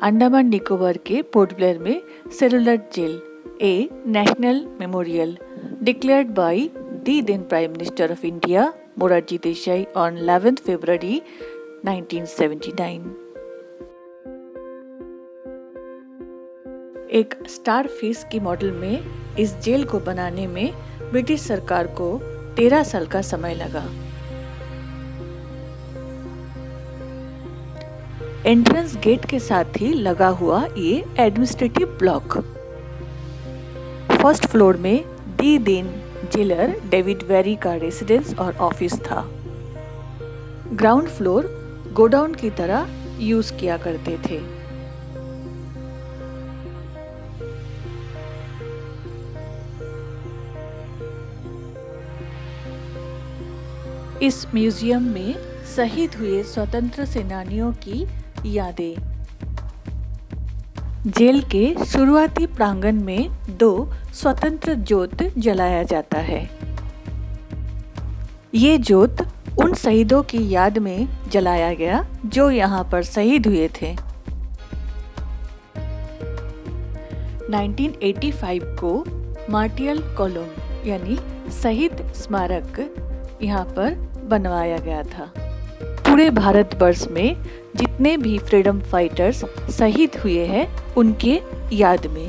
अंडमान निकोबार के पोर्ट ब्लेयर में Cellular Jail, a national memorial, declared by the then Prime Minister of India Morarji Desai on 11th February 1979। एक star fish की model में इस जेल को बनाने में ब्रिटिश सरकार को 13 साल का समय लगा। एंट्रेंस गेट के साथ ही लगा हुआ ये एडमिनिस्ट्रेटिव ब्लॉक। फर्स्ट फ्लोर में दी देन जेलर डेविड वेरी का रेसिडेंस और ऑफिस था। ग्राउंड फ्लोर गोडाउन की तरह यूज किया करते थे। इस म्यूजियम में शहीद हुए स्वतंत्र सेनानियों की यादें। जेल के शुरुआती प्रांगण में 2 स्वतंत्र ज्योत जलाया जाता है। ये ज्योत उन शहीदों की याद में जलाया गया जो यहाँ पर शहीद हुए थे। 1985 को मार्टियल कॉलम यानी शहीद स्मारक यहाँ पर बनवाया गया था। पूरे भारतवर्ष में जितने भी फ्रीडम फाइटर्स शहीद हुए हैं उनके याद में।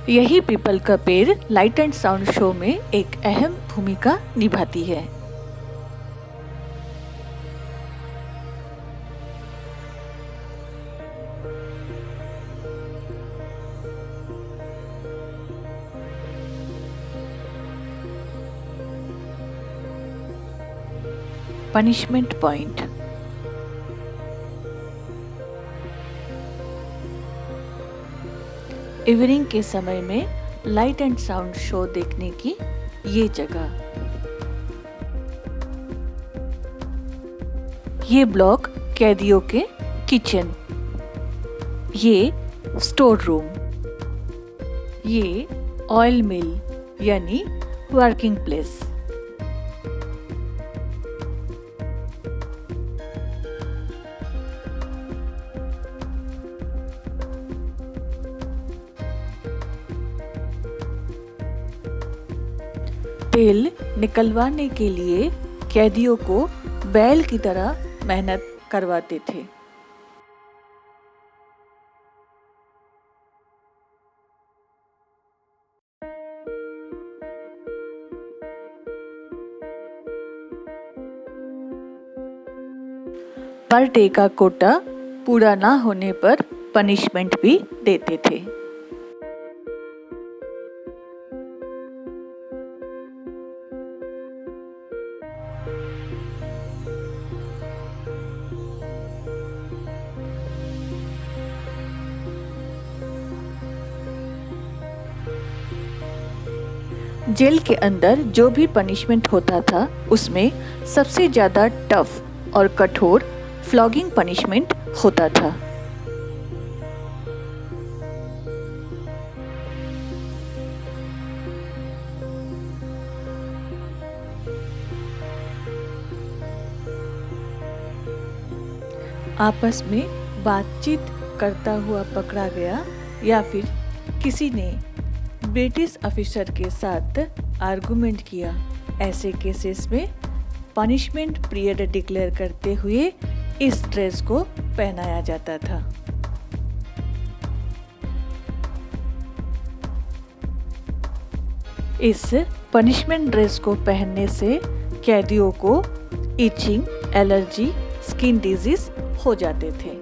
यही पीपल का पेड़ लाइट एंड साउंड शो में एक अहम भूमिका निभाती है। Punishment point. इवनिंग के समय में लाइट एंड साउंड शो देखने की ये जगह। ये ब्लॉक कैदियों के किचन, ये स्टोर रूम, ये ऑयल मिल यानी वर्किंग प्लेस। तेल निकलवाने के लिए कैदियों को बैल की तरह मेहनत करवाते थे। पर डे का कोटा पूरा ना होने पर पनिशमेंट भी देते थे। जेल के अंदर जो भी पनिशमेंट होता था उसमें सबसे ज़्यादा टफ और कठोर फ्लॉगिंग पनिशमेंट होता था। आपस में बातचीत करता हुआ पकड़ा गया या फिर किसी ने ब्रिटिश ऑफिसर के साथ आर्गुमेंट किया, ऐसे केसेस में पनिशमेंट पीरियड डिक्लेयर करते हुए इस ड्रेस को पहनाया जाता था। इस पनिशमेंट ड्रेस को पहनने से कैदियों को इचिंग, एलर्जी, स्किन डिजीज हो जाते थे।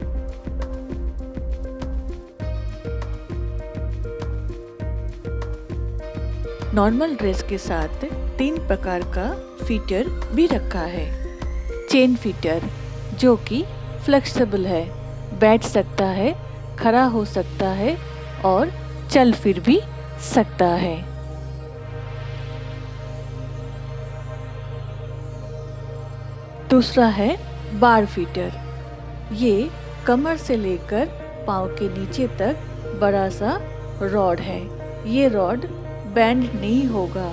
नॉर्मल ड्रेस के साथ 3 प्रकार का फीटर भी रखा है। चेन फीटर जो कि फ्लेक्सिबल है, बैठ सकता है, खड़ा हो सकता है और चल फिर भी सकता है। दूसरा है बार फीटर। ये कमर से लेकर पाँव के नीचे तक बड़ा सा रॉड है। ये रॉड बैंड नहीं होगा,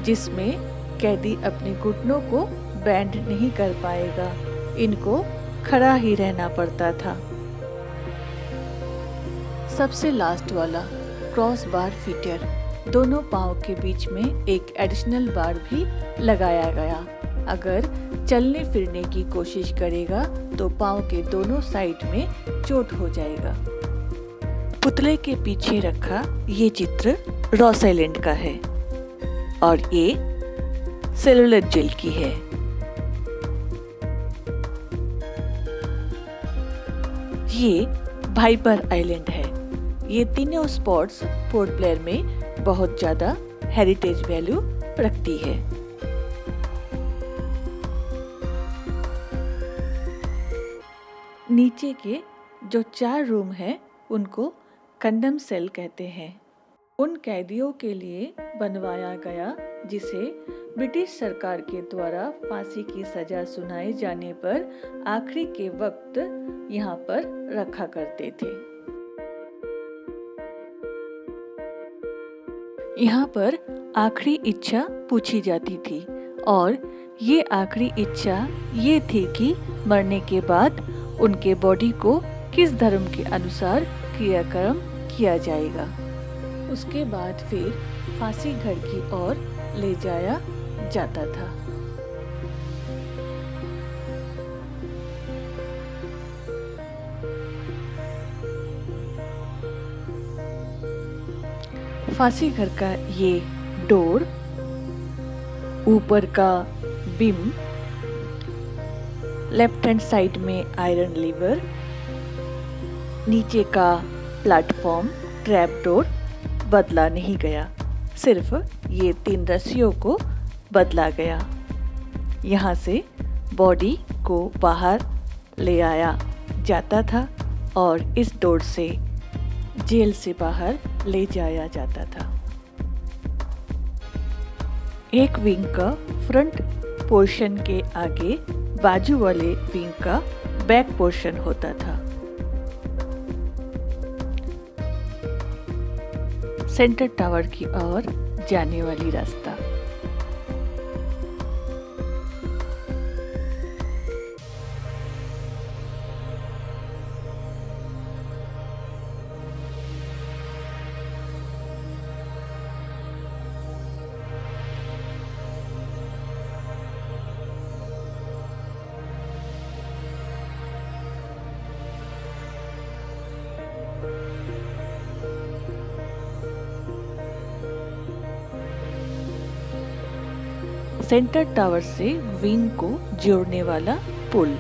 जिसमें कैदी अपने घुटनों को बैंड नहीं कर पाएगा। इनको खड़ा ही रहना पड़ता था। सबसे लास्ट वाला क्रॉस बार फीटर, दोनों पाँव के बीच में एक एडिशनल बार भी लगाया गया। अगर चलने फिरने की कोशिश करेगा तो पाँव के दोनों साइड में चोट हो जाएगा। पुतले के पीछे रखा ये चित्र रॉस आइलैंड का है और ये सेलुलर जेल की है। ये वाइपर आइलैंड है। ये तीनों स्पॉट्स पोर्ट ब्लेयर में बहुत ज़्यादा हेरिटेज वैल्यू रखती है। नीचे के जो 4 रूम हैं उनको कंडम सेल कहते हैं। उन कैदियों के लिए बनवाया गया जिसे ब्रिटिश सरकार के द्वारा फांसी की सजा सुनाए जाने पर आखिरी के वक्त यहाँ पर रखा करते थे। यहाँ पर आखिरी इच्छा पूछी जाती थी और ये आखिरी इच्छा ये थी कि मरने के बाद उनके बॉडी को किस धर्म के अनुसार क्रियाक्रम किया जाएगा। उसके बाद फिर फांसी घर की ओर ले जाया जाता था। फांसी घर का ये डोर, ऊपर का बिम, लेफ्ट हैंड साइड में आयरन लीवर, नीचे का प्लेटफॉर्म, ट्रैप डोर बदला नहीं गया। सिर्फ ये 3 रस्सियों को बदला गया। यहाँ से बॉडी को बाहर ले आया जाता था और इस डोर से जेल से बाहर ले जाया जाता था। एक विंग का फ्रंट पोर्शन के आगे, बाजू वाले विंग का बैक पोर्शन होता था। सेंटर टावर की ओर जाने वाली रास्ता। सेंटर टावर से विंग को जोड़ने वाला पुल।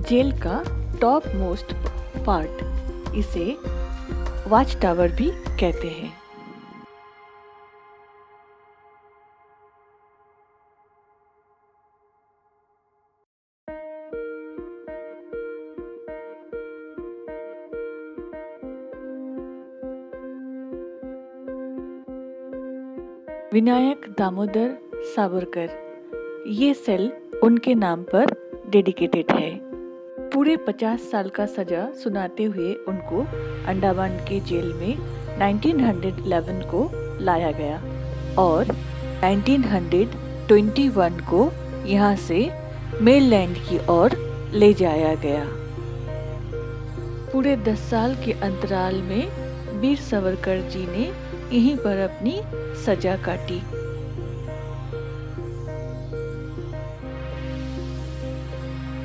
जेल का टॉप मोस्ट पार्ट, इसे वॉच टावर भी कहते हैं। विनायक दामोदर सावरकर, ये सेल उनके नाम पर डेडिकेटेड है। पूरे 50 साल का सजा सुनाते हुए उनको अंडमान के जेल में 1911 को लाया गया और 1921 को यहाँ से मेनलैंड की ओर ले जाया गया। पूरे 10 साल के अंतराल में वीर सावरकर जी ने यहीं पर अपनी सजा काटी।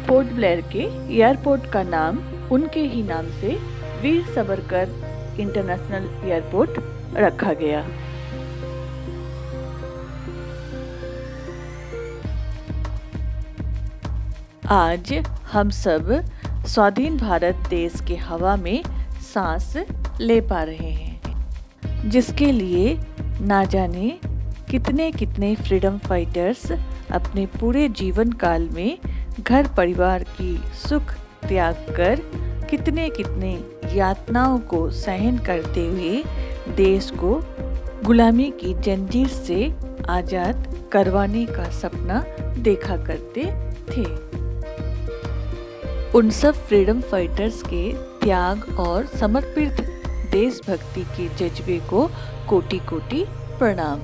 पोर्ट ब्लेयर के एयरपोर्ट का नाम उनके ही नाम से वीर सावरकर इंटरनेशनल एयरपोर्ट रखा गया। आज हम सब स्वाधीन भारत देश के हवा में सांस ले पा रहे हैं, जिसके लिए ना जाने कितने कितने फ्रीडम फाइटर्स अपने पूरे जीवन काल में घर परिवार की सुख त्याग कर कितने कितने यातनाओं को सहन करते हुए देश को गुलामी की जंजीर से आज़ाद करवाने का सपना देखा करते थे। उन सब फ्रीडम फाइटर्स के त्याग और समर्पित देशभक्ति के जज्बे को कोटि कोटि प्रणाम।